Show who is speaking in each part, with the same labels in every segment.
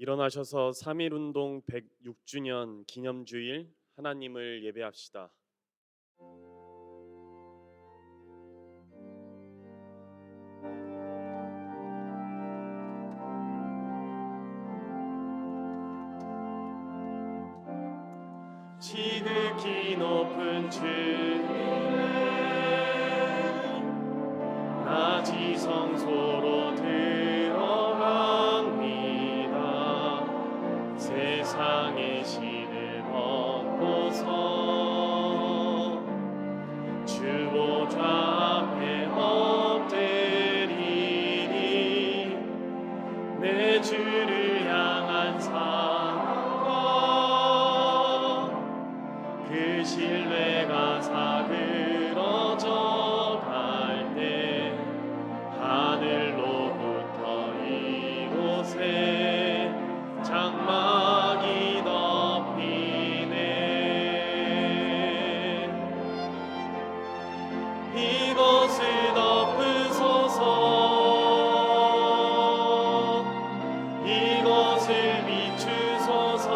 Speaker 1: 일어나셔서 3.1운동 106주년 기념주일 하나님을 예배합시다. 지극히 높은 주님의 낮이 성소로 들어갑니다. 세상의 신을 벗고서 주 보좌 앞에 엎드리니 내 주를 향한 사랑과 그 신뢰가 사그러져 갈 때 하늘로부터 이곳에 장막이 덮이네. 이것을 덮으소서, 이것을 비추소서.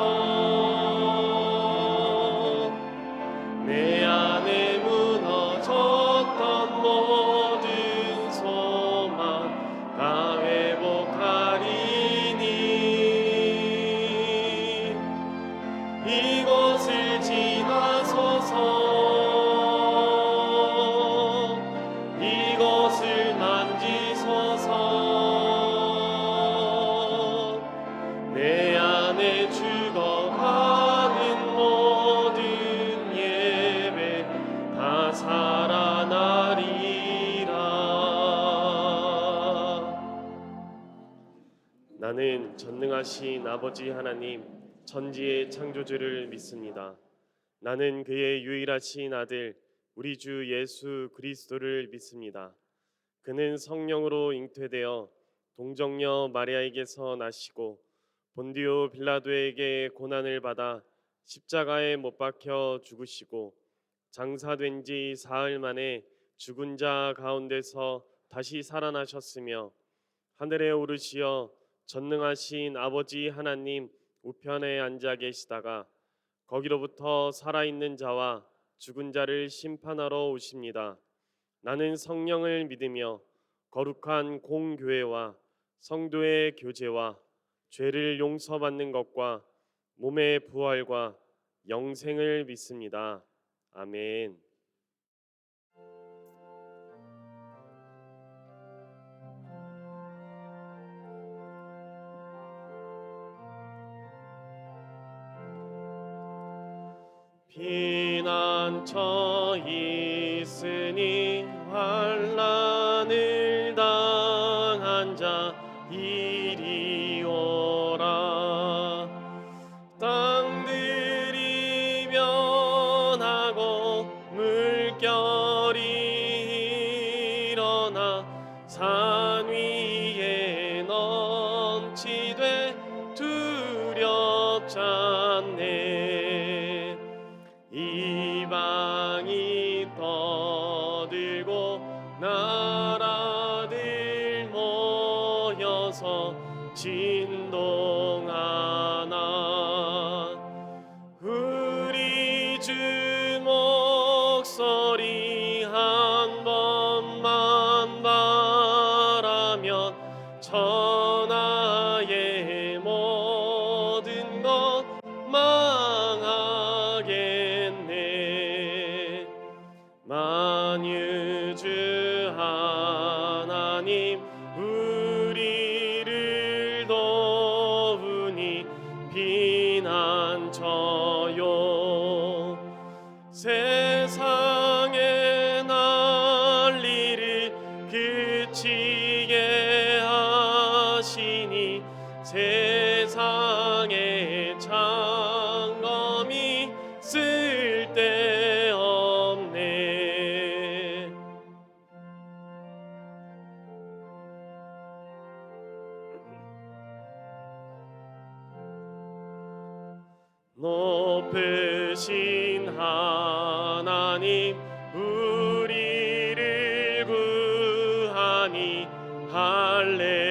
Speaker 1: 내 안에 무너졌던 모든 소망 다 회복하리니 이곳을 지나소서, 이곳을 만지소서. 내 안에 죽어가는 모든 예배 다 살아나리라. 나는 전능하신 아버지 하나님 천지의 창조주를 믿습니다. 나는 그의 유일하신 아들 우리 주 예수 그리스도를 믿습니다. 그는 성령으로 잉태되어 동정녀 마리아에게서 나시고 본디오 빌라도에게 고난을 받아 십자가에 못 박혀 죽으시고 장사된 지 사흘 만에 죽은 자 가운데서 다시 살아나셨으며 하늘에 오르시어 전능하신 아버지 하나님 우편에 앉아 계시다가 거기로부터 살아있는 자와 죽은 자를 심판하러 오십니다. 나는 성령을 믿으며 거룩한 공교회와 성도의 교제와 죄를 용서받는 것과 몸의 부활과 영생을 믿습니다. 아멘. 피난처 있으니 환난을 당한 자 이리 오라. 땅들이 변하고 물결이 일어나 산 위에 넘치되 두렵지 않네. 이방이 떠들고 나라들 모여서 진동하나. 우리 주 목소리 한 번만 바라면 천하의 모든 것 망하겠네. 만유주 하나님 우리를 도우니 피난처요. 세상의 난리를 그치게 하시니 세상의 창검이 쓸데없네. 높으신 하나님 우리를 구하니 할렐루야.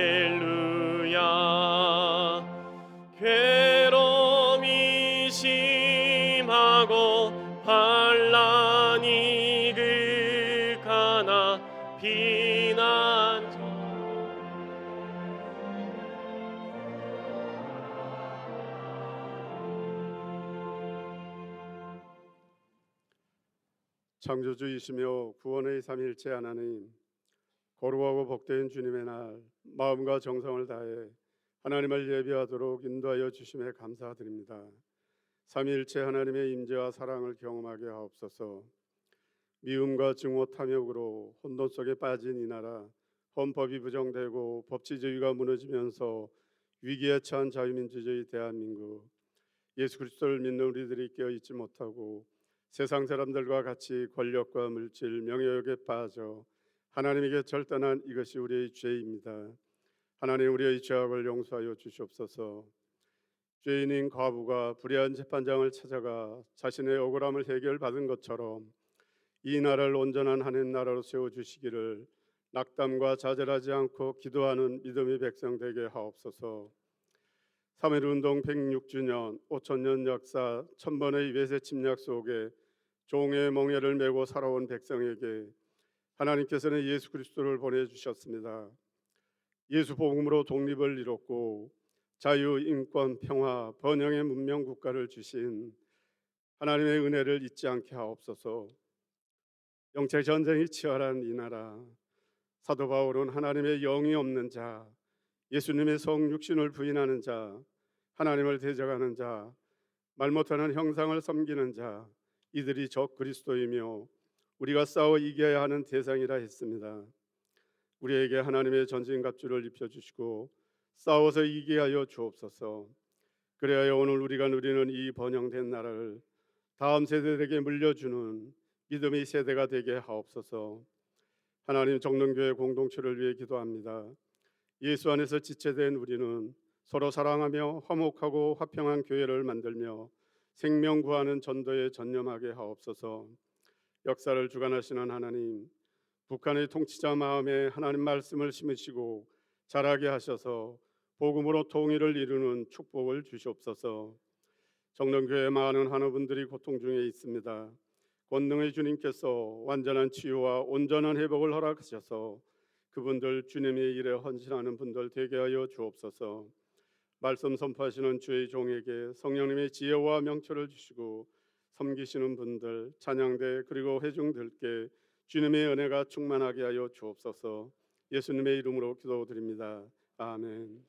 Speaker 1: 하고 환란이 극하나 비난처
Speaker 2: 창조주이시며 구원의 삼위일체 하나님, 거룩하고 복된 주님의 날, 마음과 정성을 다해 하나님을 예배하도록 인도하여 주심에 감사드립니다. 삼위일체 하나님의 임재와 사랑을 경험하게 하옵소서. 미움과 증오 탐욕으로 혼돈 속에 빠진 이 나라, 헌법이 부정되고 법치주의가 무너지면서 위기에 처한 자유민주주의 대한민국, 예수 그리스도를 믿는 우리들이 깨어있지 못하고 세상 사람들과 같이 권력과 물질, 명예욕에 빠져 하나님에게 절단한 이것이 우리의 죄입니다. 하나님, 우리의 죄악을 용서하여 주시옵소서. 죄인인 과부가 불의한 재판장을 찾아가 자신의 억울함을 해결받은 것처럼 이 나라를 온전한 하나님 나라로 세워주시기를 낙담과 좌절하지 않고 기도하는 믿음의 백성 되게 하옵소서. 3.1운동 106주년 5천년 역사 1000번의 외세 침략 속에 종의 멍에를 메고 살아온 백성에게 하나님께서는 예수 그리스도를 보내주셨습니다. 예수 복음으로 독립을 이뤘고 자유, 인권, 평화, 번영의 문명 국가를 주신 하나님의 은혜를 잊지 않게 하옵소서. 영적 전쟁이 치열한 이 나라, 사도 바울은 하나님의 영이 없는 자, 예수님의 성육신을 부인하는 자, 하나님을 대적하는 자, 말 못하는 형상을 섬기는 자, 이들이 적 그리스도이며 우리가 싸워 이겨야 하는 대상이라 했습니다. 우리에게 하나님의 전신갑주를 입혀주시고 싸워서 이기게 하여 주옵소서. 그래야 오늘 우리가 누리는 이 번영된 나라를 다음 세대에게 물려주는 믿음의 세대가 되게 하옵소서. 하나님, 정릉교회 공동체를 위해 기도합니다. 예수 안에서 지체된 우리는 서로 사랑하며 화목하고 화평한 교회를 만들며 생명 구하는 전도에 전념하게 하옵소서. 역사를 주관하시는 하나님, 북한의 통치자 마음에 하나님 말씀을 심으시고 자라게 하셔서 복음으로 통일을 이루는 축복을 주시옵소서. 정릉교회 많은 환우분들이 고통 중에 있습니다. 권능의 주님께서 완전한 치유와 온전한 회복을 허락하셔서 그분들 주님의 일에 헌신하는 분들 되게 하여 주옵소서. 말씀 선포하시는 주의 종에게 성령님의 지혜와 명철을 주시고 섬기시는 분들, 찬양대 그리고 회중들께 주님의 은혜가 충만하게 하여 주옵소서. 예수님의 이름으로 기도드립니다. 아멘.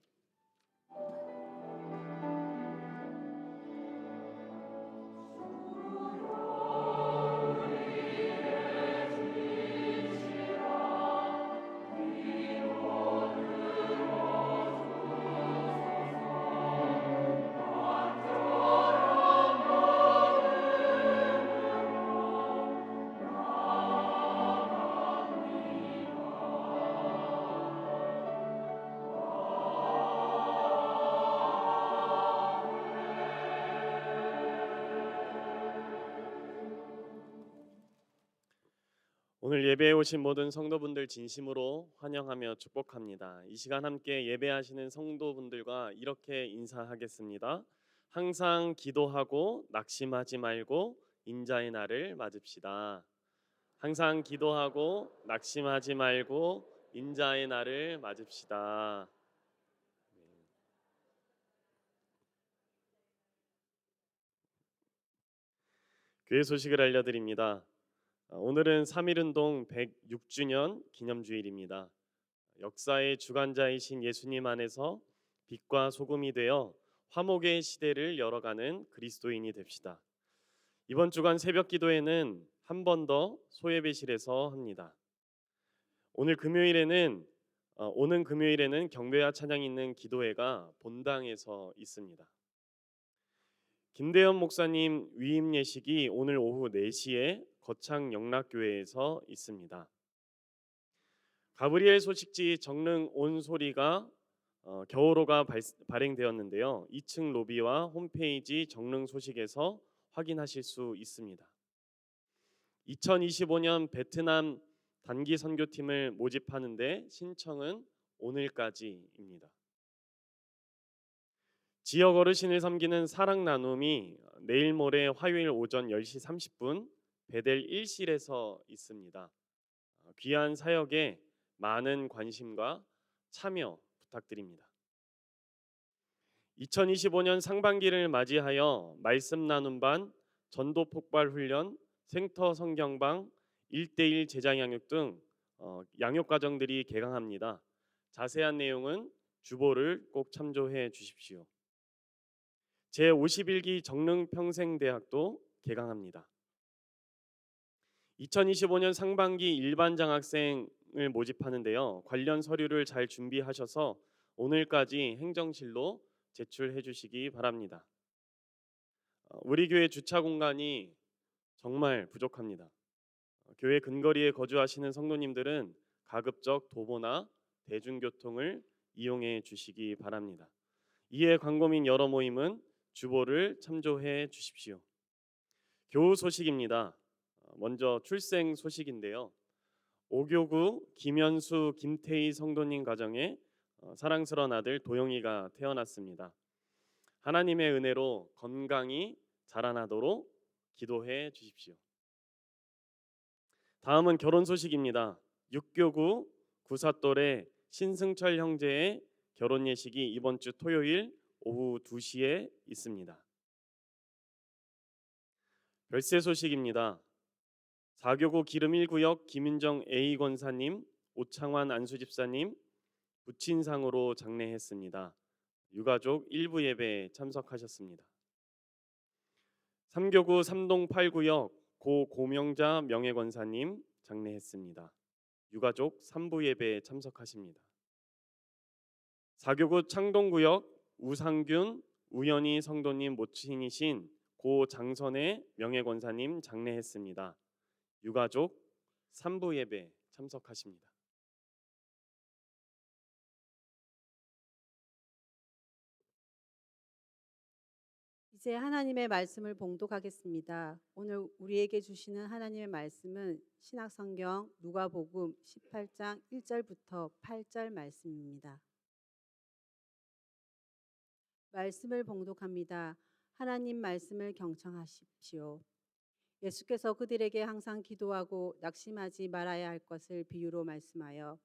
Speaker 1: 오늘 예배에 오신 모든 성도분들 진심으로 환영하며 축복합니다. 이 시간 함께 예배하시는 성도분들과 이렇게 인사하겠습니다. 항상 기도하고 낙심하지 말고 인자의 날을 맞읍시다. 항상 기도하고 낙심하지 말고 인자의 날을 맞읍시다. 교회 소식을 알려드립니다. 오늘은 3.1운동 106주년 기념주일입니다. 역사의 주관자이신 예수님 안에서 빛과 소금이 되어 화목의 시대를 열어가는 그리스도인이 됩시다. 이번 주간 새벽 기도회는 한 번 더 소예배실에서 합니다. 오는 금요일에는 경배와 찬양이 있는 기도회가 본당에서 있습니다. 김대현 목사님 위임 예식이 오늘 오후 4시에 거창 영락교회에서 있습니다. 가브리엘 소식지 정릉 온 소리가 겨울호가 발행되었는데요. 2층 로비와 홈페이지 정릉 소식에서 확인하실 수 있습니다. 2025년 베트남 단기 선교팀을 모집하는데 신청은 오늘까지입니다. 지역 어르신을 섬기는 사랑 나눔이 내일 모레 화요일 오전 10시 30분 베델 1실에서 있습니다. 귀한 사역에 많은 관심과 참여 부탁드립니다. 2025년 상반기를 맞이하여 말씀 나눔 반, 전도 폭발 훈련, 생터 성경방, 1대1 제자 양육 등 양육 과정들이 개강합니다. 자세한 내용은 주보를 꼭 참조해 주십시오. 제51기 정릉평생대학도 개강합니다. 2025년 상반기 일반 장학생을 모집하는데요. 관련 서류를 잘 준비하셔서 오늘까지 행정실로 제출해 주시기 바랍니다. 우리 교회 주차 공간이 정말 부족합니다. 교회 근거리에 거주하시는 성도님들은 가급적 도보나 대중교통을 이용해 주시기 바랍니다. 이에 광고 및 여러 모임은 주보를 참조해 주십시오. 교우 소식입니다. 먼저 출생 소식인데요. 오교구 김현수 김태희 성도님 가정에 사랑스러운 아들 도영이가 태어났습니다. 하나님의 은혜로 건강히 자라나도록 기도해 주십시오. 다음은 결혼 소식입니다. 육교구 구사돌의 신승철 형제의 결혼 예식이 이번 주 토요일 오후 2시에 있습니다. 별세 소식입니다. 4교구 기름 1구역 김윤정 A 권사님, 오창환 안수집사님 부친상으로 장례했습니다. 유가족 일부 예배에 참석하셨습니다. 3교구 삼동 8구역 고 고명자 명예권사님 장례했습니다. 유가족 3부 예배에 참석하십니다. 4교구 창동구역 우상균 우연희 성도님 모친이신 고 장선의 명예권사님 장례했습니다. 유가족 3부 예배 참석하십니다.
Speaker 3: 이제 하나님의 말씀을 봉독하겠습니다. 오늘 우리에게 주시는 하나님의 말씀은 신약성경 누가복음 18장 1절부터 8절 말씀입니다. 말씀을 봉독합니다. 하나님 말씀을 경청하십시오. 예수께서 그들에게 항상 기도하고 낙심하지 말아야 할 것을 비유로 말씀하여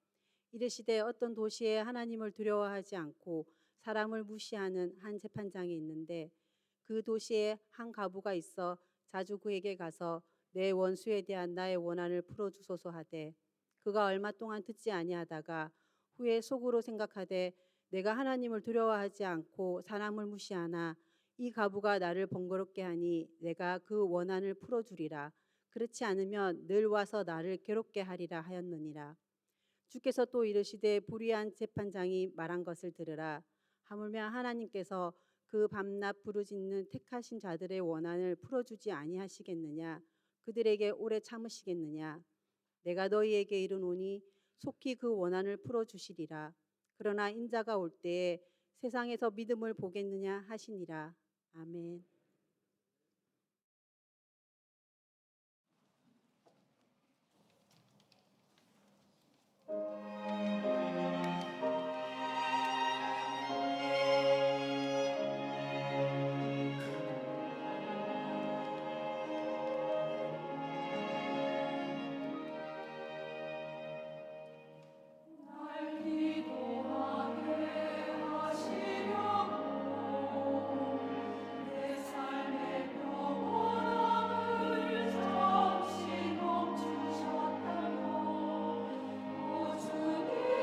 Speaker 3: 이르시되 어떤 도시에 하나님을 두려워하지 않고 사람을 무시하는 한 재판장이 있는데 그 도시에 한 과부가 있어 자주 그에게 가서 내 원수에 대한 나의 원한을 풀어주소서 하되 그가 얼마 동안 듣지 아니하다가 후에 속으로 생각하되 내가 하나님을 두려워하지 않고 사람을 무시하나 이 과부가 나를 번거롭게 하니 내가 그 원한을 풀어주리라. 그렇지 않으면 늘 와서 나를 괴롭게 하리라 하였느니라. 주께서 또 이르시되 불의한 재판장이 말한 것을 들으라. 하물며 하나님께서 그 밤낮 부르짖는 택하신 자들의 원한을 풀어주지 아니하시겠느냐? 그들에게 오래 참으시겠느냐? 내가 너희에게 이르노니 속히 그 원한을 풀어주시리라. 그러나 인자가 올 때에 세상에서 믿음을 보겠느냐 하시니라. 아멘.
Speaker 4: 주님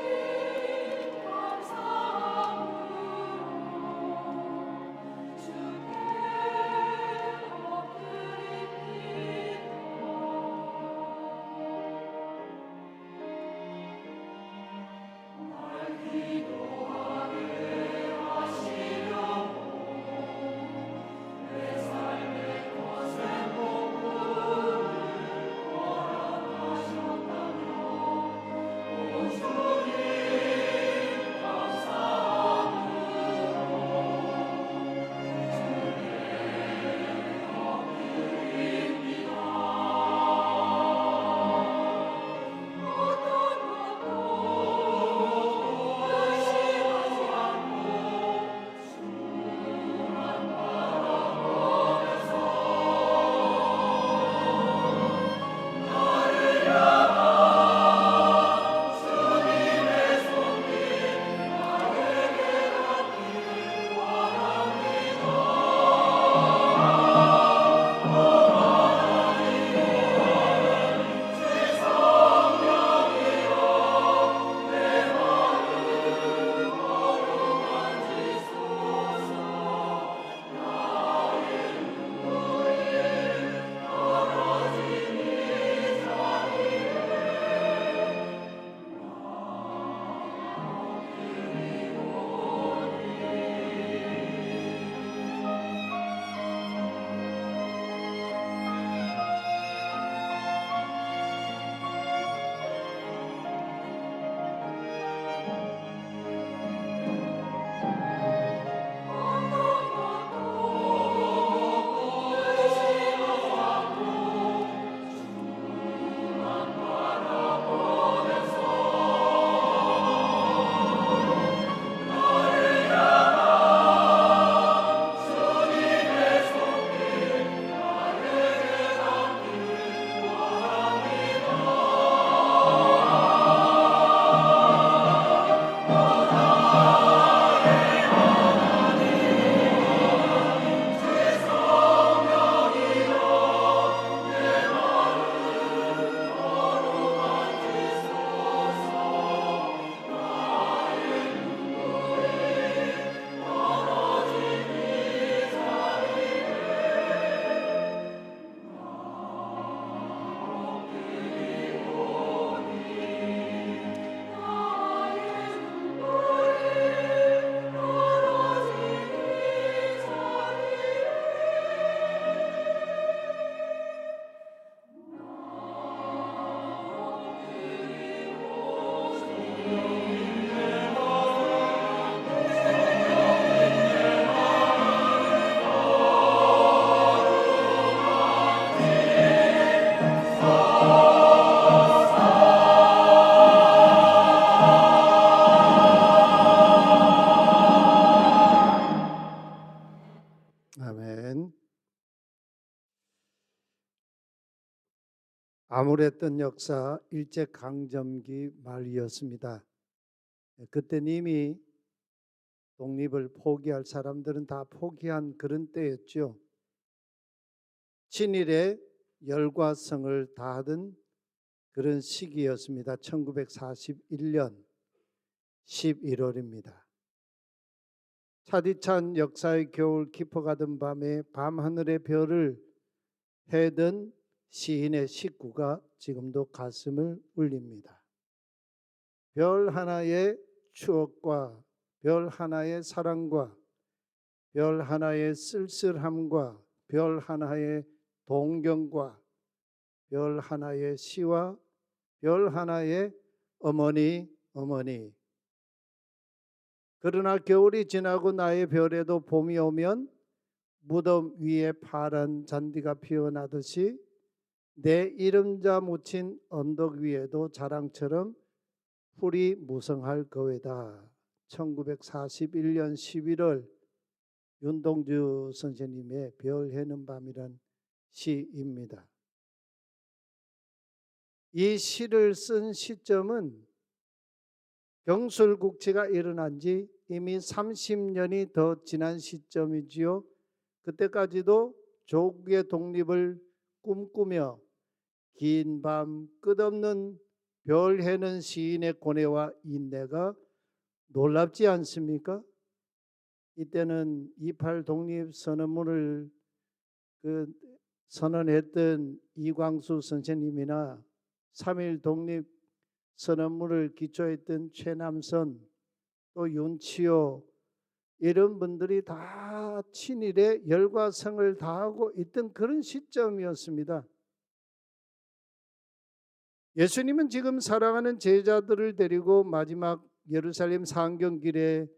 Speaker 4: 아멘. 암울했던 역사 일제강점기 말이었습니다. 그때 이미 독립을 포기할 사람들은 다 포기한 그런 때였죠. 친일에 열과성을 다하던 그런 시기였습니다. 1941년 11월입니다. 차디찬 역사의 겨울 깊어가던 밤에 밤하늘의 별을 해던 시인의 식구가 지금도 가슴을 울립니다. 별 하나의 추억과 별 하나의 사랑과 별 하나의 쓸쓸함과 별 하나의 동경과 별 하나의 시와 별 하나의 어머니. 그러나 겨울이 지나고 나의 별에도 봄이 오면 무덤 위에 파란 잔디가 피어나듯이 내 이름자 묻힌 언덕 위에도 자랑처럼 풀이 무성할 거외다. 1941년 11월 윤동주 선생님의 별 해는 밤이란 시입니다. 이 시를 쓴 시점은 경술국치가 일어난 지 이미 30년이 더 지난 시점이지요. 그때까지도 조국의 독립을 꿈꾸며 긴 밤 끝없는 별 해는 시인의 고뇌와 인내가 놀랍지 않습니까? 이때는 28 독립선언문을 선언했던 이광수 선생님이나 3.1 독립선언문을 기초했던 최남선, 또 윤치호 이런 분들이 다 친일에 열과성을 다하고 있던 그런 시점이었습니다. 예수님은 지금 사랑하는 제자들을 데리고 마지막 예루살렘 상경길에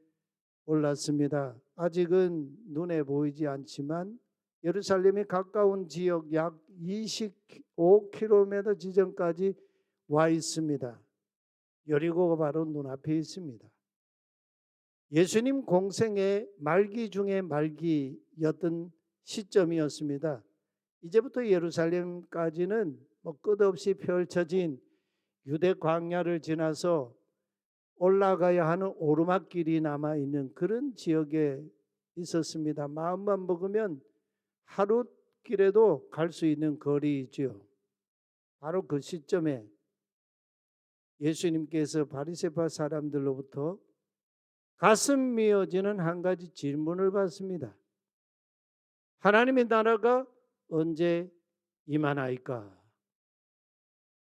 Speaker 4: 올랐습니다. 아직은 눈에 보이지 않지만 예루살렘에 가까운 지역 약 25km 지점까지 와 있습니다. 여리고가 바로 눈앞에 있습니다. 예수님 공생의 말기 중에 말기였던 시점이었습니다. 이제부터 예루살렘까지는 끝없이 펼쳐진 유대 광야를 지나서 올라가야 하는 오르막길이 남아있는 그런 지역에 있었습니다. 마음만 먹으면 하루 길에도 갈 수 있는 거리이죠. 바로 그 시점에 예수님께서 바리새파 사람들로부터 가슴 미어지는 한 가지 질문을 받습니다. 하나님의 나라가 언제 임하나이까?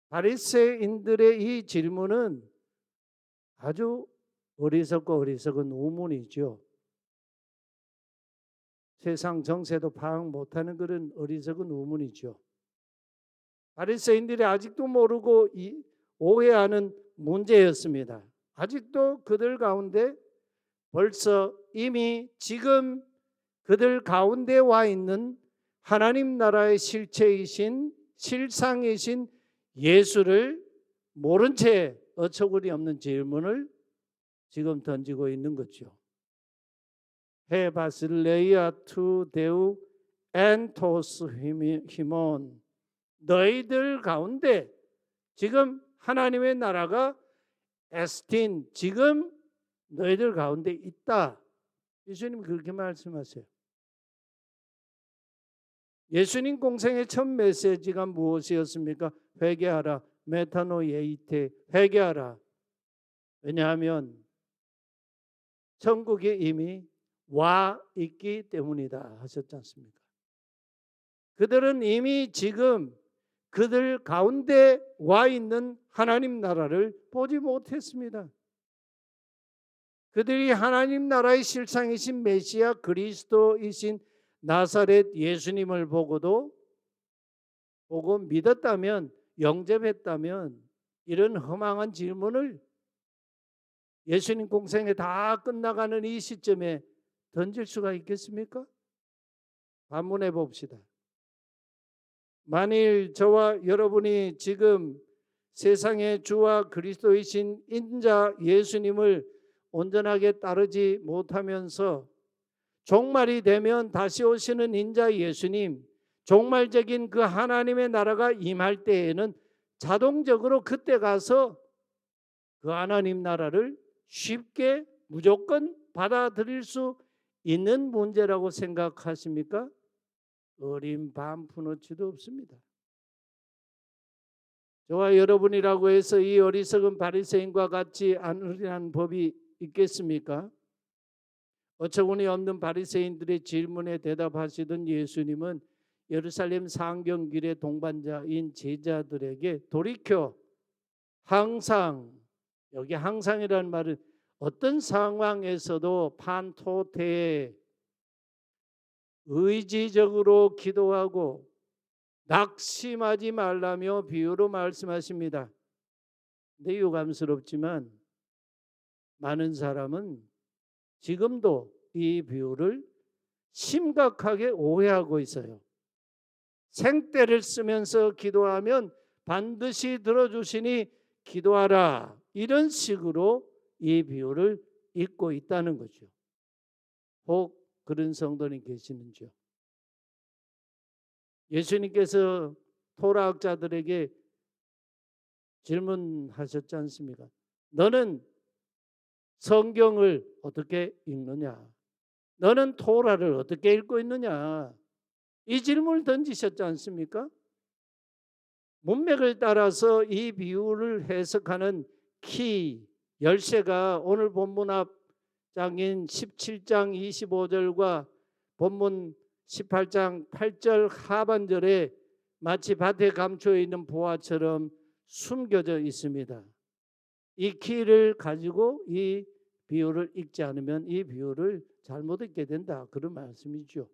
Speaker 4: 바리새인들의 이 질문은 아주 어리석고 어리석은 우문이죠. 세상 정세도 파악 못하는 그런 어리석은 우문이죠. 바리새인들이 아직도 모르고 오해하는 문제였습니다. 아직도 그들 가운데 벌써 이미 지금 그들 가운데 와 있는 하나님 나라의 실체이신 실상이신 예수를 모른 채 어처구니 없는 질문을 지금 던지고 있는 거죠. 해 바실레이아 투 데우 엔토스 히몬, 너희들 가운데 지금 하나님의 나라가 에스틴 지금 너희들 가운데 있다. 예수님 그렇게 말씀하세요. 예수님 공생의 첫 메시지가 무엇이었습니까? 회개하라. 메타노예이테, 회개하라. 왜냐하면 천국이 이미 와 있기 때문이다 하셨지 않습니까? 그들은 이미 지금 그들 가운데 와 있는 하나님 나라를 보지 못했습니다. 그들이 하나님 나라의 실상이신 메시아 그리스도이신 나사렛 예수님을 보고 믿었다면, 영접했다면 이런 허망한 질문을 예수님 공생에 다 끝나가는 이 시점에 던질 수가 있겠습니까? 반문해 봅시다. 만일 저와 여러분이 지금 세상의 주와 그리스도이신 인자 예수님을 온전하게 따르지 못하면서 종말이 되면 다시 오시는 인자 예수님, 종말적인 그 하나님의 나라가 임할 때에는 자동적으로 그때 가서 그 하나님 나라를 쉽게 무조건 받아들일 수 있는 문제라고 생각하십니까? 어린 반푼어치도 없습니다. 저와 여러분이라고 해서 이 어리석은 바리새인과 같지 않으리라는 법이 있겠습니까? 어처구니 없는 바리새인들의 질문에 대답하시던 예수님은 예루살렘 상경길의 동반자인 제자들에게 돌이켜 항상, 여기 항상이라는 말은 어떤 상황에서도 판토테에 의지적으로 기도하고 낙심하지 말라며 비유로 말씀하십니다. 근데 유감스럽지만 많은 사람은 지금도 이 비유를 심각하게 오해하고 있어요. 생떼를 쓰면서 기도하면 반드시 들어주시니 기도하라, 이런 식으로 이 비유를 읽고 있다는 거죠. 혹 그런 성도님 계시는지요? 예수님께서 토라학자들에게 질문하셨지 않습니까? 너는 성경을 어떻게 읽느냐? 너는 토라를 어떻게 읽고 있느냐? 이 질문을 던지셨지 않습니까? 문맥을 따라서 이 비유를 해석하는 키 열쇠가 오늘 본문 앞장인 17장 25절과 본문 18장 8절 하반절에 마치 밭에 감춰 있는 보화처럼 숨겨져 있습니다. 이 키를 가지고 이 비유를 읽지 않으면 이 비유를 잘못 읽게 된다, 그런 말씀이죠.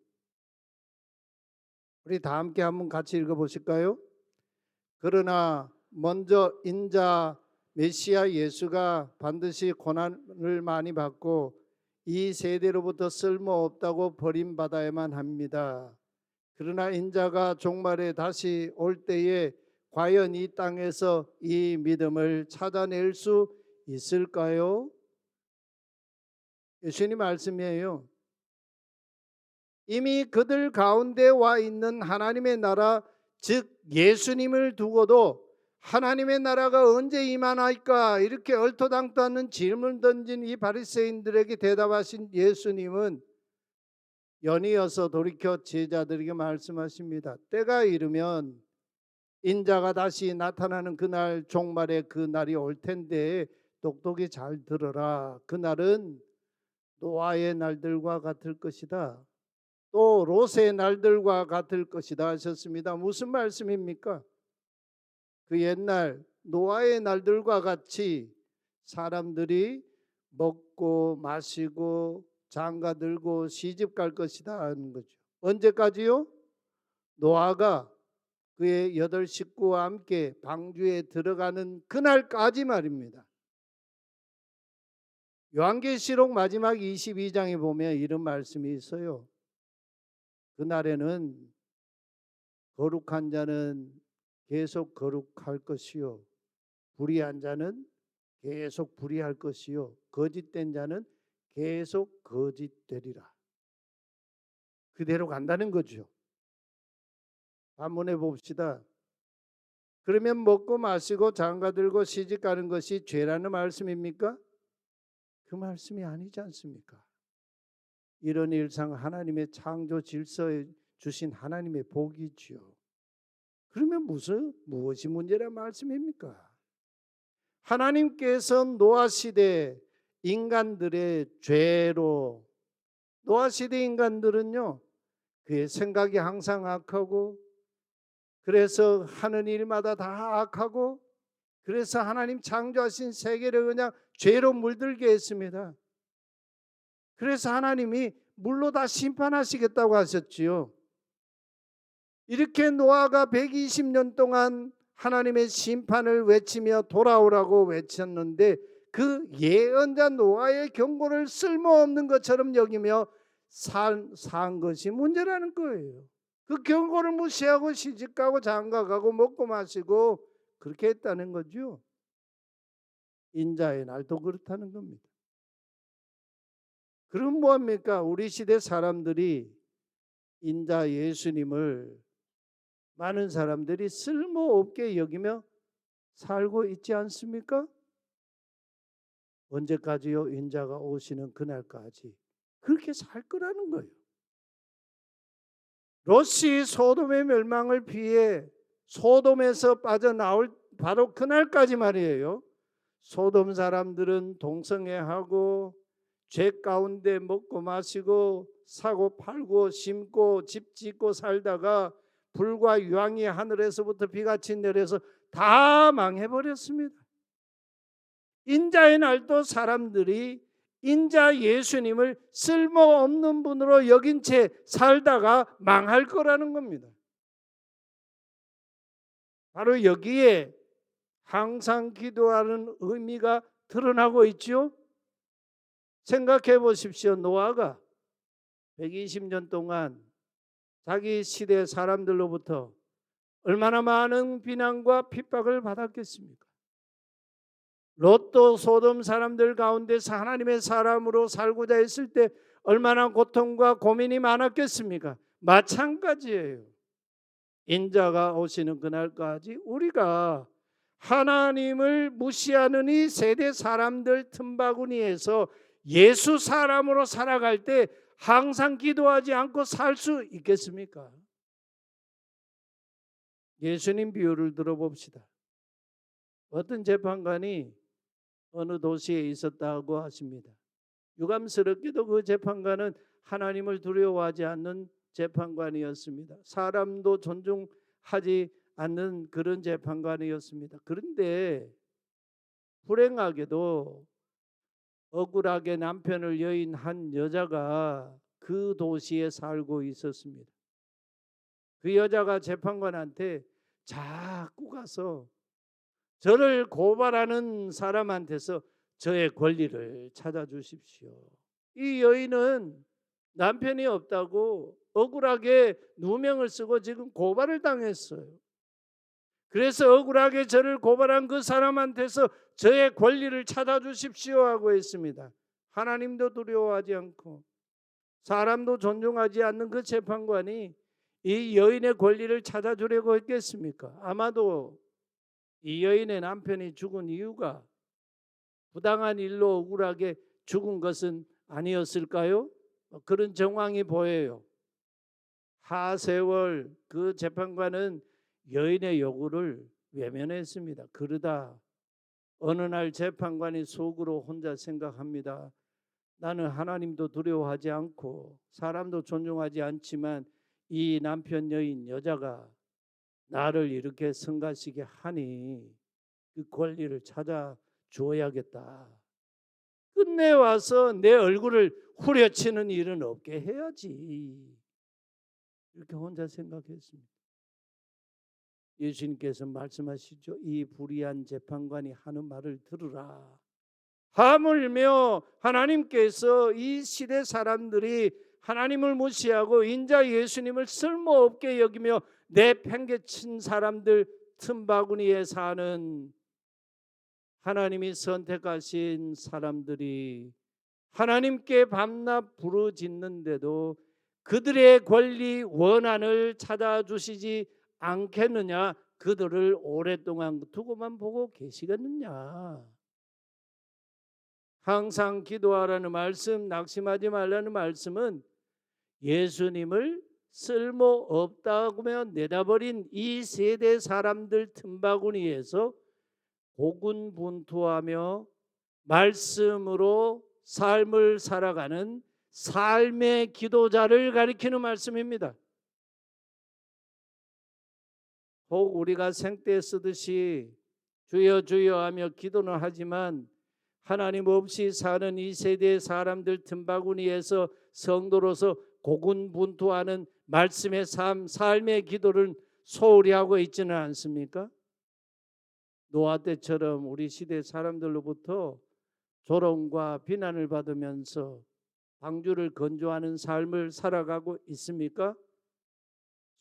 Speaker 4: 우리 다 함께 한번 같이 읽어보실까요? 그러나 먼저 인자 메시아 예수가 반드시 고난을 많이 받고 이 세대로부터 쓸모없다고 버림받아야만 합니다. 그러나 인자가 종말에 다시 올 때에 과연 이 땅에서 이 믿음을 찾아낼 수 있을까요? 예수님 말씀이에요. 이미 그들 가운데 와 있는 하나님의 나라, 즉 예수님을 두고도 하나님의 나라가 언제 임하나이까 이렇게 얼토당토하는 질문 던진 이 바리새인들에게 대답하신 예수님은 연이어서 돌이켜 제자들에게 말씀하십니다. 때가 이르면 인자가 다시 나타나는 그날, 종말의 그 날이 올 텐데 똑똑히 잘 들어라. 그날은 노아의 날들과 같을 것이다. 또 롯의 날들과 같을 것이다 하셨습니다. 무슨 말씀입니까? 그 옛날 노아의 날들과 같이 사람들이 먹고 마시고 장가 들고 시집 갈 것이다 하는 거죠. 언제까지요? 노아가 그의 8 식구와 함께 방주에 들어가는 그날까지 말입니다. 요한계시록 마지막 22장에 보면 이런 말씀이 있어요. 그날에는 거룩한 자는 계속 거룩할 것이요, 불의한 자는 계속 불의할 것이요, 거짓된 자는 계속 거짓되리라. 그대로 간다는 거죠. 한번 해봅시다. 그러면 먹고 마시고 장가 들고 시집 가는 것이 죄라는 말씀입니까? 그 말씀이 아니지 않습니까? 이런 일상 하나님의 창조 질서에 주신 하나님의 복이지요. 그러면 무엇이 문제란 말씀입니까? 하나님께서 노아 시대 인간들의 죄로, 노아 시대 인간들은요, 그의 생각이 항상 악하고, 그래서 하는 일마다 다 악하고, 그래서 하나님 창조하신 세계를 그냥 죄로 물들게 했습니다. 그래서 하나님이 물로 다 심판하시겠다고 하셨지요. 이렇게 노아가 120년 동안 하나님의 심판을 외치며 돌아오라고 외쳤는데 그 예언자 노아의 경고를 쓸모없는 것처럼 여기며 산 것이 문제라는 거예요. 그 경고를 무시하고 시집가고 장가가고 먹고 마시고 그렇게 했다는 거죠. 인자의 날도 그렇다는 겁니다. 그럼 뭐합니까? 우리 시대 사람들이 인자 예수님을 많은 사람들이 쓸모없게 여기며 살고 있지 않습니까? 언제까지요? 인자가 오시는 그날까지 그렇게 살 거라는 거예요. 롯이 소돔의 멸망을 피해 소돔에서 빠져나올 바로 그날까지 말이에요. 소돔 사람들은 동성애하고 죄 가운데 먹고 마시고 사고 팔고 심고 집 짓고 살다가 불과 유황이 하늘에서부터 비같이 내려서 다 망해버렸습니다. 인자의 날도 사람들이 인자 예수님을 쓸모없는 분으로 여긴 채 살다가 망할 거라는 겁니다. 바로 여기에 항상 기도하는 의미가 드러나고 있죠. 생각해 보십시오. 노아가 120년 동안 자기 시대 사람들로부터 얼마나 많은 비난과 핍박을 받았겠습니까? 롯도 소돔 사람들 가운데서 하나님의 사람으로 살고자 했을 때 얼마나 고통과 고민이 많았겠습니까? 마찬가지예요. 인자가 오시는 그날까지 우리가 하나님을 무시하는 이 세대 사람들 틈바구니에서 예수 사람으로 살아갈 때 항상 기도하지 않고 살 수 있겠습니까? 예수님 비유를 들어봅시다. 어떤 재판관이 어느 도시에 있었다고 하십니다. 유감스럽게도 그 재판관은 하나님을 두려워하지 않는 재판관이었습니다. 사람도 존중하지 않는 그런 재판관이었습니다. 그런데 불행하게도 억울하게 남편을 여인 한 여자가 그 도시에 살고 있었습니다. 그 여자가 재판관한테 자꾸 가서 저를 고발하는 사람한테서 저의 권리를 찾아주십시오. 이 여인은 남편이 없다고 억울하게 누명을 쓰고 지금 고발을 당했어요. 그래서 억울하게 저를 고발한 그 사람한테서 저의 권리를 찾아주십시오 하고 했습니다. 하나님도 두려워하지 않고 사람도 존중하지 않는 그 재판관이 이 여인의 권리를 찾아주려고 했겠습니까? 아마도 이 여인의 남편이 죽은 이유가 부당한 일로 억울하게 죽은 것은 아니었을까요? 그런 정황이 보여요. 하세월 그 재판관은 여인의 요구를 외면했습니다. 그러다 어느 날 재판관이 속으로 혼자 생각합니다. 나는 하나님도 두려워하지 않고 사람도 존중하지 않지만 이 남편 여인 여자가 나를 이렇게 성가시게 하니 그 권리를 찾아 주어야겠다. 끝내 와서 내 얼굴을 후려치는 일은 없게 해야지. 이렇게 혼자 생각했습니다. 예수님께서 말씀하시죠. 이 불의한 재판관이 하는 말을 들으라. 하물며 하나님께서 이 시대 사람들이 하나님을 무시하고 인자 예수님을 쓸모없게 여기며 내팽개친 사람들 틈바구니에 사는 하나님이 선택하신 사람들이 하나님께 밤낮 부르짖는데도 그들의 권리 원한을 찾아주시지 않겠느냐? 그들을 오랫동안 두고만 보고 계시겠느냐? 항상 기도하라는 말씀, 낙심하지 말라는 말씀은 예수님을 쓸모없다고 내다버린 이 세대 사람들 틈바구니에서 고군분투하며 말씀으로 삶을 살아가는 삶의 기도자를 가리키는 말씀입니다. 혹 우리가 생때 쓰듯이 주여 주여 하며 기도는 하지만 하나님 없이 사는 이 세대의 사람들 틈바구니에서 성도로서 고군분투하는 말씀의 삶의 기도를 소홀히 하고 있지는 않습니까? 노아 때처럼 우리 시대 사람들로부터 조롱과 비난을 받으면서 방주를 건조하는 삶을 살아가고 있습니까?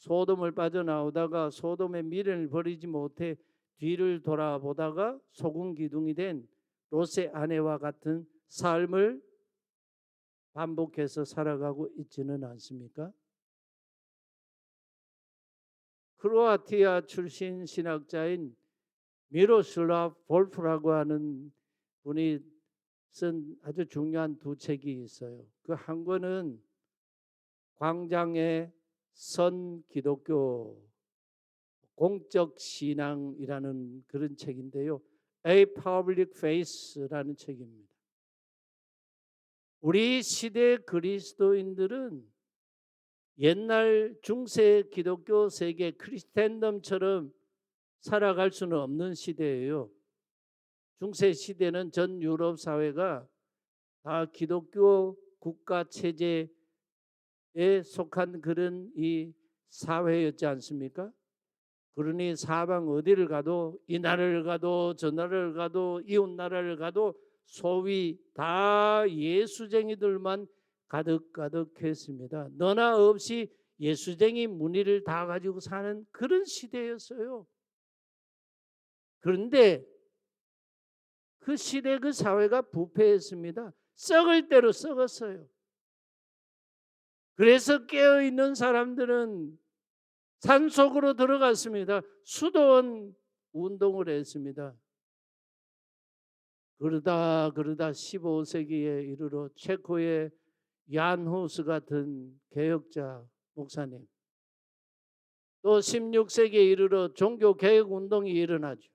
Speaker 4: 소돔을 빠져나오다가 소돔의 미련을 버리지 못해 뒤를 돌아보다가 소금 기둥이 된 롯의 아내와 같은 삶을 반복해서 살아가고 있지는 않습니까? 크로아티아 출신 신학자인 미로슬라브 볼프라고 하는 분이 쓴 아주 중요한 두 책이 있어요. 그 한 권은 광장의 선 기독교 공적 신앙이라는 그런 책인데요. A Public Faith라는 책입니다. 우리 시대 그리스도인들은 옛날 중세 기독교 세계 크리스텐덤처럼 살아갈 수는 없는 시대예요. 중세 시대는 전 유럽 사회가 다 기독교 국가 체제에 속한 그런 이 사회였지 않습니까? 그러니 사방 어디를 가도 이 나라를 가도 저 나라를 가도 이웃 나라를 가도 소위 다 예수쟁이들만 가득가득했습니다. 너나 없이 예수쟁이 무늬를 다 가지고 사는 그런 시대였어요. 그런데 그 시대 그 사회가 부패했습니다. 썩을 대로 썩었어요. 그래서 깨어있는 사람들은 산속으로 들어갔습니다. 수도원 운동을 했습니다. 그러다 15세기에 이르러 체코의 얀 후스 같은 개혁자 목사님, 또 16세기에 이르러 종교개혁 운동이 일어나죠.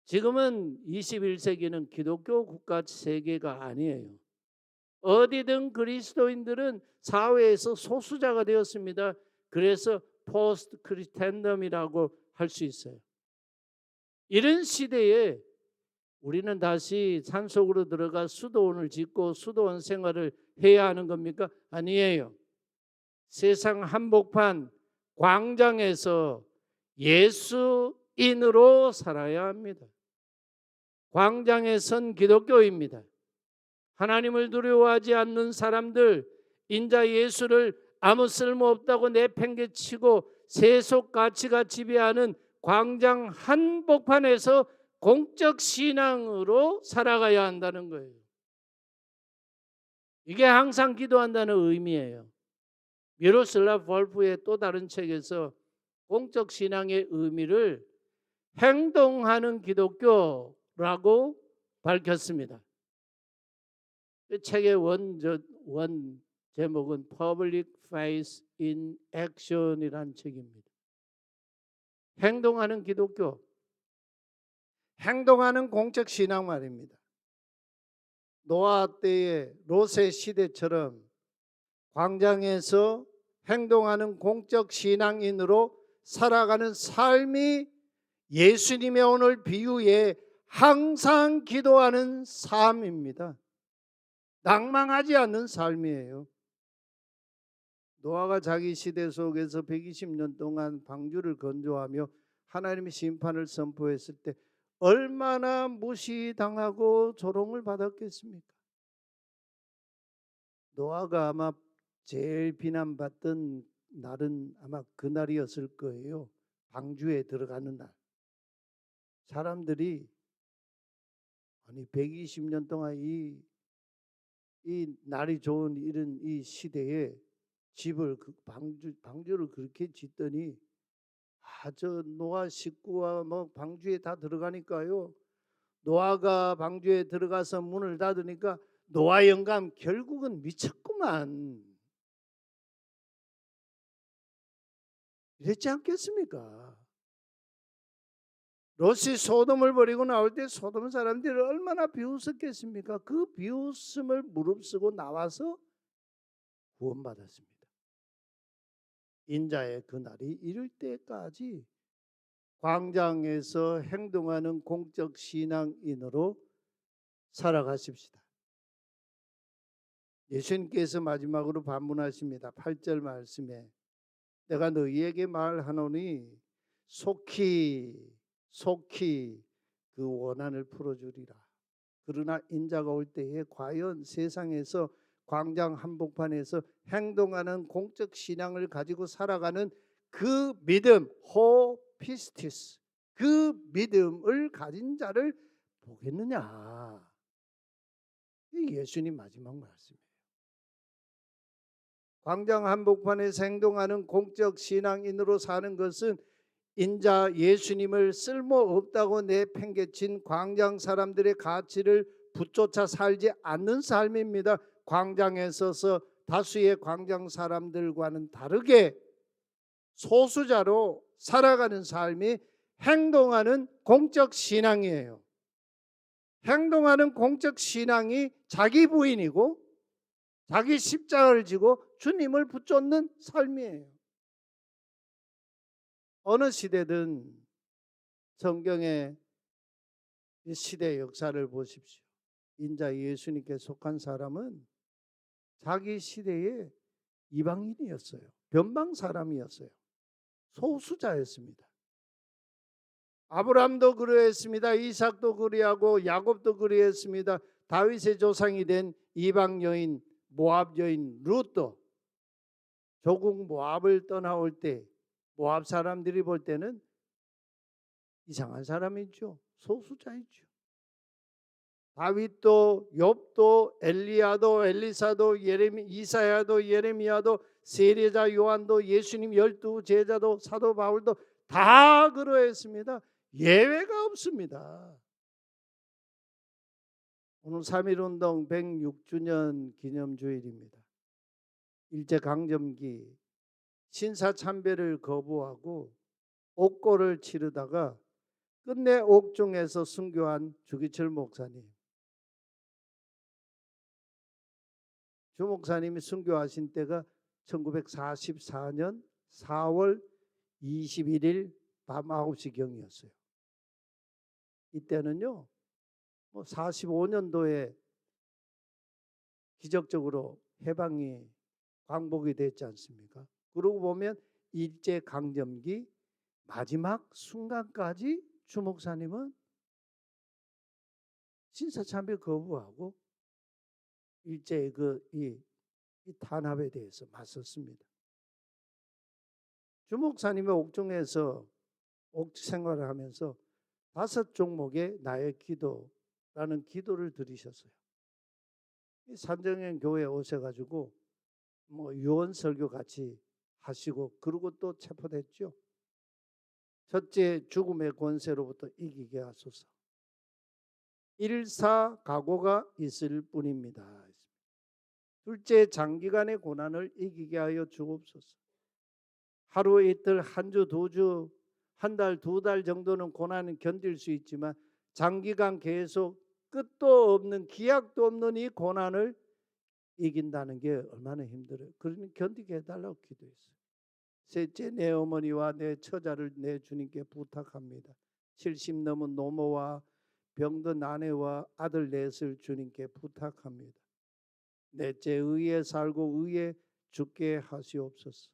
Speaker 4: 지금은 21세기는 기독교 국가 세계가 아니에요. 어디든 그리스도인들은 사회에서 소수자가 되었습니다. 그래서 포스트 크리스텐덤이라고 할 수 있어요. 이런 시대에 우리는 다시 산속으로 들어가 수도원을 짓고 수도원 생활을 해야 하는 겁니까? 아니에요. 세상 한복판 광장에서 예수인으로 살아야 합니다. 광장에 선 기독교입니다. 하나님을 두려워하지 않는 사람들, 인자 예수를 아무 쓸모없다고 내팽개치고 세속 가치가 지배하는 광장 한복판에서 공적 신앙으로 살아가야 한다는 거예요. 이게 항상 기도한다는 의미예요. 미로슬라브 볼프의 또 다른 책에서 공적 신앙의 의미를 행동하는 기독교라고 밝혔습니다. 이 책의 원 제목은 Public Faith in Action이라는 책입니다. 행동하는 기독교, 행동하는 공적 신앙 말입니다. 노아 때의 롯의 시대처럼 광장에서 행동하는 공적 신앙인으로 살아가는 삶이 예수님의 오늘 비유에 항상 기도하는 삶입니다. 낭망하지 않는 삶이에요. 노아가 자기 시대 속에서 120년 동안 방주를 건조하며 하나님의 심판을 선포했을 때 얼마나 무시당하고 조롱을 받았겠습니까? 노아가 아마 제일 비난받던 날은 아마 그날이었을 거예요. 방주에 들어가는 날. 사람들이 아니 120년 동안 이 날이 좋은 이런 이 시대에 집을 방주를 그렇게 짓더니 저 노아 식구와 뭐 방주에 다 들어가니까요. 노아가 방주에 들어가서 문을 닫으니까 노아 영감 결국은 미쳤구만. 이랬지 않겠습니까? 롯이 소돔을 버리고 나올 때 소돔 사람들이 얼마나 비웃었겠습니까? 그 비웃음을 무릅쓰고 나와서 구원받았습니다. 인자의 그날이 이를 때까지 광장에서 행동하는 공적 신앙인으로 살아가십시다. 예수님께서 마지막으로 반문하십니다. 8절 말씀에 내가 너희에게 말하노니 속히 그 원한을 풀어주리라. 그러나 인자가 올 때에 과연 세상에서 광장 한복판에서 행동하는 공적 신앙을 가지고 살아가는 그 믿음, 호피스티스, 그 믿음을 가진 자를 보겠느냐? 이 예수님 마지막 말씀이에요. 광장 한복판에서 행동하는 공적 신앙인으로 사는 것은 인자 예수님을 쓸모없다고 내팽개친 광장 사람들의 가치를 붙조차 살지 않는 삶입니다. 광장에 서서 다수의 광장 사람들과는 다르게 소수자로 살아가는 삶이 행동하는 공적 신앙이에요. 행동하는 공적 신앙이 자기 부인이고 자기 십자가를 지고 주님을 붙잡는 삶이에요. 어느 시대든 성경의 이 시대 역사를 보십시오. 인자 예수님께 속한 사람은 자기 시대의 이방인이었어요. 변방 사람이었어요. 소수자였습니다. 아브라함도 그러했습니다. 이삭도 그리하고 야곱도 그리했습니다. 다윗의 조상이 된 이방 여인 모압 여인 룻도 조국 모압을 떠나올 때 모압 사람들이 볼 때는 이상한 사람이죠. 소수자이죠. 다윗도 욥도 엘리야도 엘리사도 이사야도 예레미야도 세례자 요한도 예수님 12 제자도 사도 바울도 다 그러했습니다. 예외가 없습니다. 오늘 3.1운동 106주년 기념주일입니다. 일제강점기 신사참배를 거부하고 옥고를 치르다가 끝내 옥중에서 순교한 주기철 목사님. 주 목사님이 순교하신 때가 1944년 4월 21일 밤 9시경이었어요. 이때는요 45년도에 기적적으로 해방이 광복이 됐지 않습니까? 그러고 보면 일제강점기 마지막 순간까지 주 목사님은 신사참배 거부하고 일제의 이 탄압에 대해서 맞섰습니다. 주 목사님의 옥중에서 옥 생활을 하면서 5종목의 나의 기도라는 기도를 드리셨어요. 산정현 교회에 오셔가지고 유언 설교 같이 하시고 그러고 또 체포됐죠. 첫째, 죽음의 권세로부터 이기게 하소서. 일사각오가 있을 뿐입니다. 둘째, 장기간의 고난을 이기게 하여 주옵소서. 하루 이틀, 한 주, 2주, 한 달, 2달 정도는 고난은 견딜 수 있지만 장기간 계속 끝도 없는 기약도 없는 이 고난을 이긴다는 게 얼마나 힘들어요. 그러니 견디게 해달라고 기도했어요. 셋째, 내 어머니와 내 처자를 내 주님께 부탁합니다. 70 넘은 노모와 병든 아내와 아들 넷을 주님께 부탁합니다. 넷째, 의에 살고 의에 죽게 하시옵소서.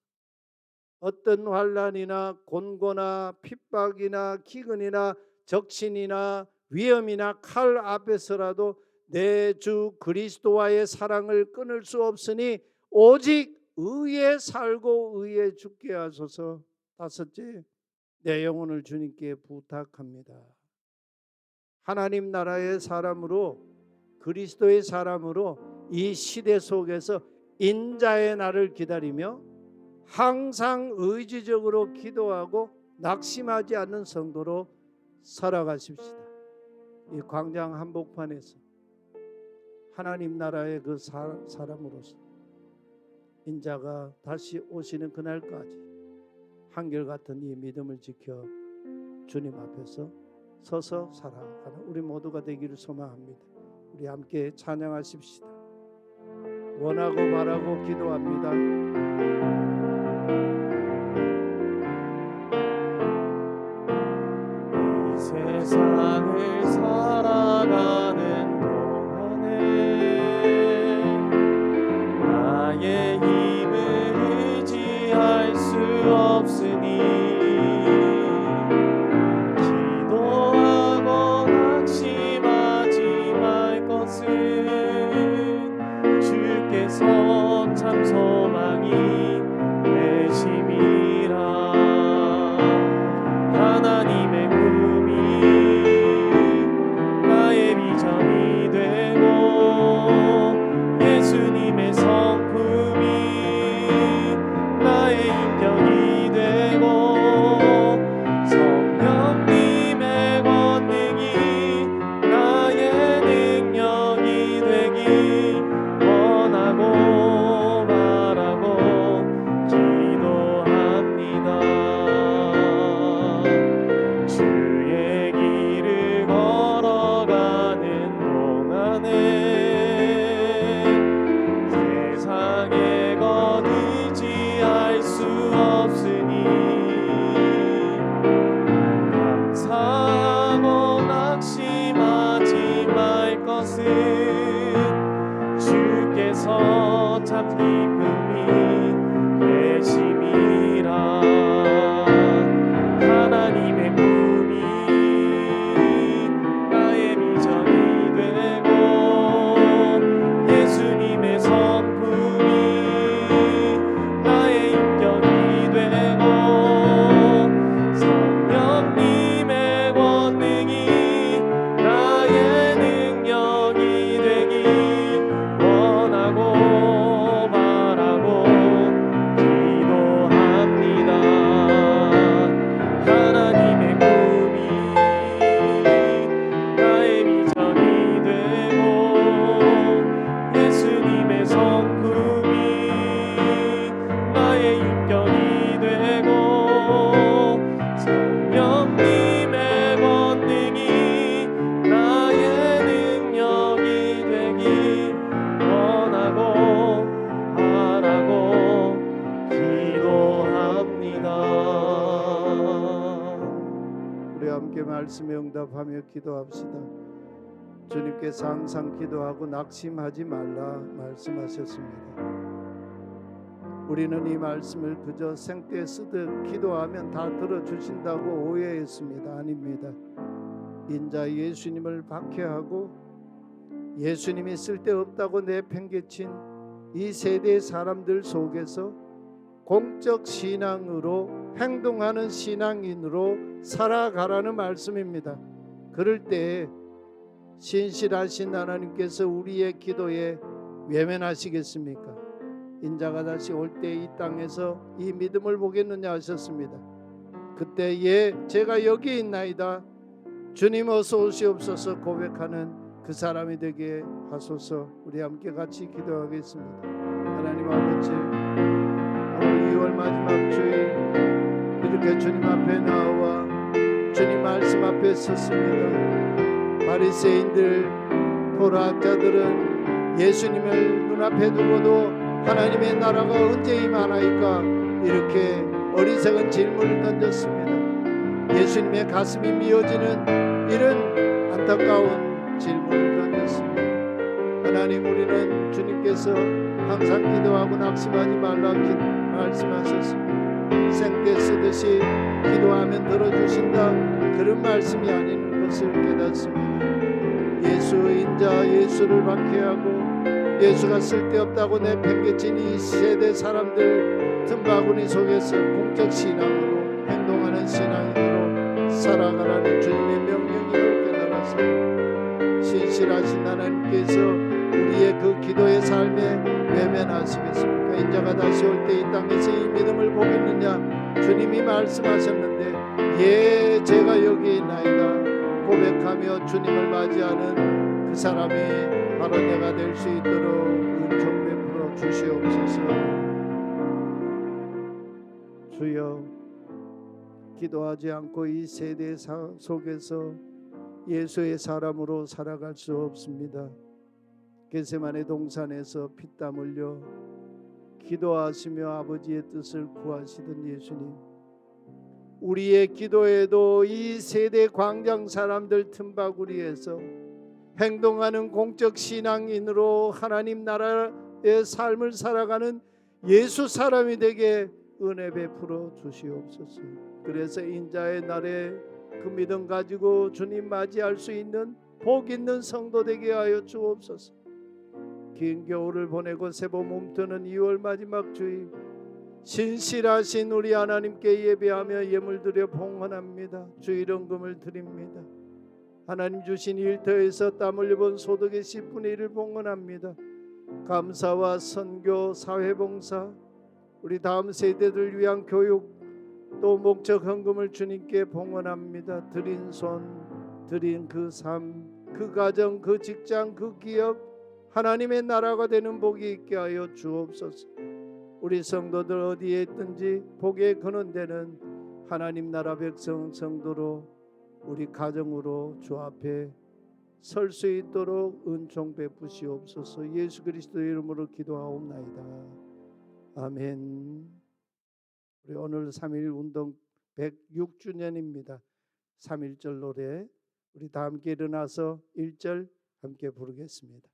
Speaker 4: 어떤 환난이나 곤고나 핍박이나 기근이나 적신이나 위험이나 칼 앞에서라도 내 주 그리스도와의 사랑을 끊을 수 없으니 오직 의에 살고 의에 죽게 하소서. 다섯째, 내 영혼을 주님께 부탁합니다. 하나님 나라의 사람으로 그리스도의 사람으로 이 시대 속에서 인자의 날을 기다리며 항상 의지적으로 기도하고 낙심하지 않는 성도로 살아가십시다. 이 광장 한복판에서 하나님 나라의 그 사람으로서 인자가 다시 오시는 그날까지 한결같은 이 믿음을 지켜 주님 앞에서 서서 살아가는 우리 모두가 되기를 소망합니다. 우리 함께 찬양하십시다. 원하고 바라고 기도합니다.
Speaker 1: 이 세상을 살아가는 동안에 나의 힘을 의지할 수 없으니 기도하고 낙심하지 말 것은 주께서 참 소망이 복음이 되심이라. 하나님의 꿈이 나의 비전이 되고 예수님의 성품이 나의 인격이 되고 성령님의 권능이 나의 능력이 되기 원하고 바라고 기도합니다. 하나님의 꿈이 나의 비전이 되고 예수님의 성품이 나의 인격이 되고 성령님의 권능이 나의 능력이 되기 원하고 바라고 기도합니다.
Speaker 4: 우리 함께 말씀에 응답하며 기도합시다. 주님께서 항상 기도하고 낙심하지 말라 말씀하셨습니다. 우리는 이 말씀을 그저 생떼 쓰듯 기도하면 다 들어주신다고 오해했습니다. 아닙니다. 인자 예수님을 박해하고 예수님이 쓸데없다고 내팽개친 이 세대의 사람들 속에서 공적 신앙으로 행동하는 신앙인으로 살아가라는 말씀입니다. 그럴 때 신실하신 하나님께서 우리의 기도에 외면하시겠습니까? 인자가 다시 올 때 이 땅에서 이 믿음을 보겠느냐 하셨습니다. 그때 제가 여기 있나이다, 주님 어서 오시옵소서 고백하는 그 사람이 되게 하소서. 우리 함께 같이 기도하겠습니다. 하나님 아버지, 오늘 2월 마지막 주일 이렇게 주님 앞에 나와 주님 말씀 앞에 섰습니다. 바리새인들, 토라학자들은 예수님을 눈앞에 두고도 하나님의 나라가 언제 임하나이까 이렇게 어리석은 질문을 던졌습니다. 예수님의 가슴이 미어지는 이런 안타까운 질문을 던졌습니다. 하나님, 우리는 주님께서 항상 기도하고 낙심하지 말라 말씀하셨습니다. 생떼 쓰듯이 기도하면 들어주신다, 그런 말씀이 아닌 것을 깨닫습니다. 예수 인자 예수를 박해하고 예수가 쓸데없다고 내팽개친 이 세대 사람들 틈바구니 속에서 공적 신앙으로 행동하는 신앙인으로 살아가라는 주님의 명령을 깨달아서 신실하신 하나님께서 우리의 그 기도의 삶에 외면하시겠습니까? 인자가 다시 올 때 이 땅에서 이 믿음을 보겠느냐? 주님이 말씀하셨는데 제가 여기 있나이다 고백하며 주님을 맞이하는 그 사람이 바로 내가 될 수 있도록 은총 베풀어 주시옵소서. 주여, 기도하지 않고 이 세대 속에서 예수의 사람으로 살아갈 수 없습니다. 겟세마네 동산에서 피땀 흘려 기도하시며 아버지의 뜻을 구하시던 예수님, 우리의 기도에도 이 세대 광장 사람들 틈바구리에서 행동하는 공적 신앙인으로 하나님 나라의 삶을 살아가는 예수 사람이 되게 은혜 베풀어 주시옵소서. 그래서 인자의 날에 그 믿음 가지고 주님 맞이할 수 있는 복 있는 성도 되게 하여 주옵소서. 긴 겨울을 보내고 새봄 몸뜨는 2월 마지막 주일, 신실하신 우리 하나님께 예배하며 예물 드려 봉헌합니다. 주일 헌금을 드립니다. 하나님 주신 일터에서 땀 흘려 본 소득의 10분의 1을 봉헌합니다. 감사와 선교, 사회봉사, 우리 다음 세대들 위한 교육, 또 목적 헌금을 주님께 봉헌합니다. 드린 손, 드린 그 삶, 그 가정, 그 직장, 그 기업, 하나님의 나라가 되는 복이 있게 하여 주옵소서. 우리 성도들 어디에 있든지 복에 거는 데는 하나님 나라 백성 성도로 우리 가정으로 주 앞에 설 수 있도록 은총 베푸시옵소서. 예수 그리스도의 이름으로 기도하옵나이다. 아멘. 우리 오늘 3.1 운동 106주년입니다. 3.1절 노래 우리 다 함께 일어나서 1절 함께 부르겠습니다.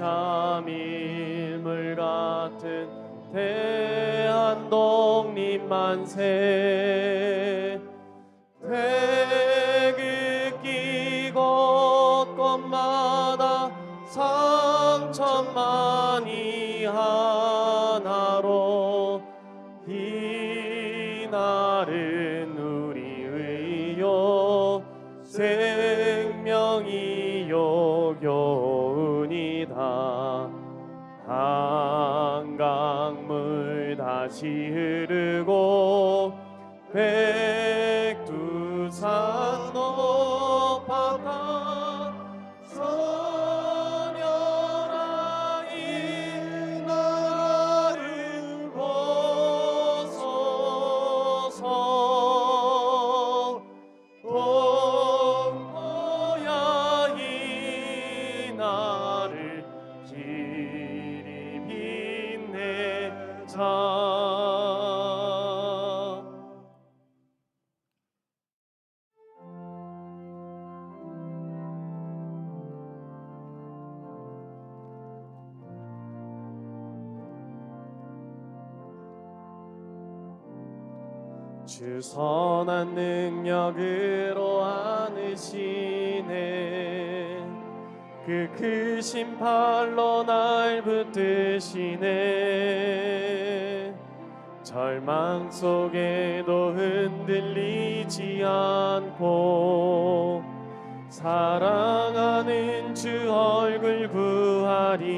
Speaker 1: 참일물 같은 대한독립 만세. 태극기 곳곳마다 상천만이 하나로 이날은 우리의요 생명이요 교훈이다. 한강물 다시 흐르고 백두산 높았다. 선열아 이 나라를 보소서. 동포야 이 나를 길이 빛내자. 주 선한 능력으로 안으시네. 그 크신 팔로 날 붙드시네. 절망 속에도 흔들리지 않고 사랑하는 주 얼굴 구하리.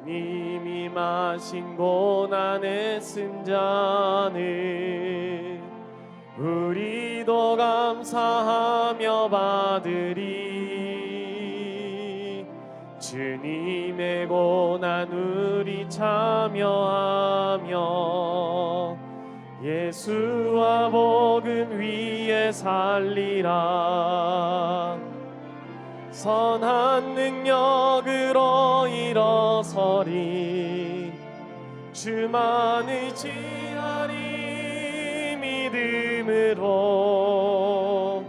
Speaker 1: 이님이 마신 고난의 승자는 우리도 감사하며 받으리. 주님의 고난 우리 참여하며 예수와 복음 위에 살리라. 선한 능력으로 일어서리. 주만 의지하리. 믿음으로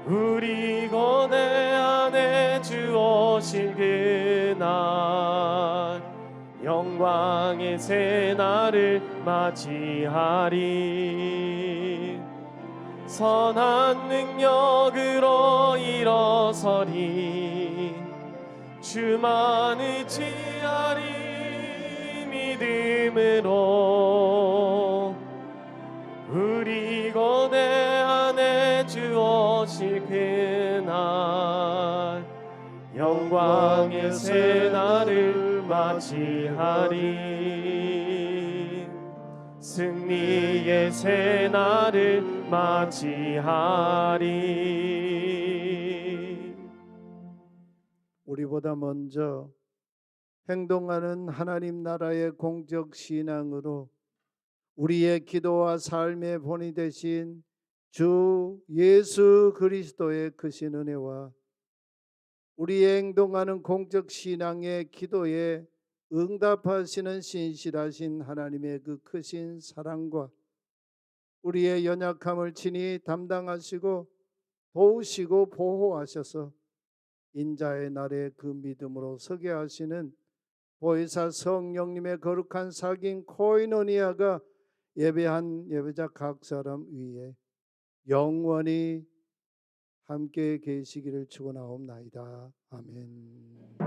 Speaker 1: 우리 고뇌 안에 주 오실 그날 영광의 새날을 맞이하리. 선한 능력으로 일어서리. 주만 의지하리. 믿음으로 우리 고뇌 안에 주 오실 그날 영광의 새날을 맞이하리. 승리의 새날을 맞이하리.
Speaker 4: 우리보다 먼저 행동하는 하나님 나라의 공적 신앙으로 우리의 기도와 삶의 본이 되신 주 예수 그리스도의 크신 은혜와 우리의 행동하는 공적 신앙의 기도에 응답하시는 신실하신 하나님의 그 크신 사랑과 우리의 연약함을 친히 담당하시고 도우시고 보호하셔서 인자의 날에 그 믿음으로 서게 하시는 보혜사 성령님의 거룩한 사귐 코이노니아가 예배한 예배자 각 사람 위에 영원히 함께 계시기를 축원하옵나이다. 아멘.